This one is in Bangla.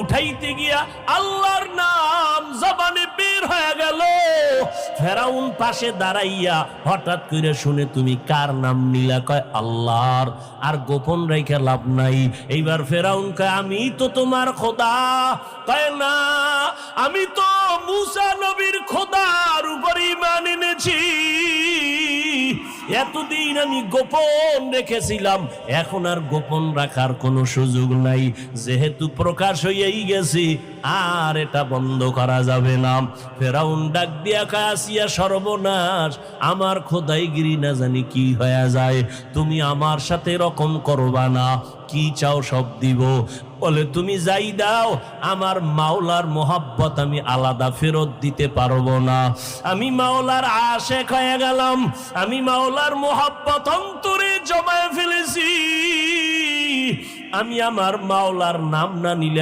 উঠাইতে গিয়া আল্লাহর নাম জবানে বের হয়ে গেল। ফেরাউন পাশে দাঁড়াইয়া হঠাৎ করে শুনে, তুমি কার নাম নিলা? কয় আল্লাহর। আর গোপন রেখে লাভ নাই। এইবার ফেরাউন কয়, আমি তো তোমার খোদা। কয় না, আমি তো মুসা নবীর খোদার উপর ঈমান এনেছি। এতদিন আমি গোপন রেখেছিলাম, এখন আর গোপন রাখার কোনো সুযোগ নাই। যেহেতু প্রকাশ হয়েই গেছি, আর এটা বন্ধ করা যাবে না। ফেরাউন ডাক দিয়া কয়, আসিয়া সর্বনাশ, আমার খোদাইগিরি না জানি কি হয়ে যায়। তুমি আমার সাথে এরকম করবা না, কি চাও সব দিব। বলে, তুমি যাই দাও, আমার মাওলার মোহাব্বত আমি আলাদা ফেরত দিতে পারবো না। আমি মাওলার আশেক হয়ে গেলাম, আমি মাওলার মোহাব্বত অন্তরে জমায়ে ফেলেছি। আমি আমার মাওলার নাম না নিলে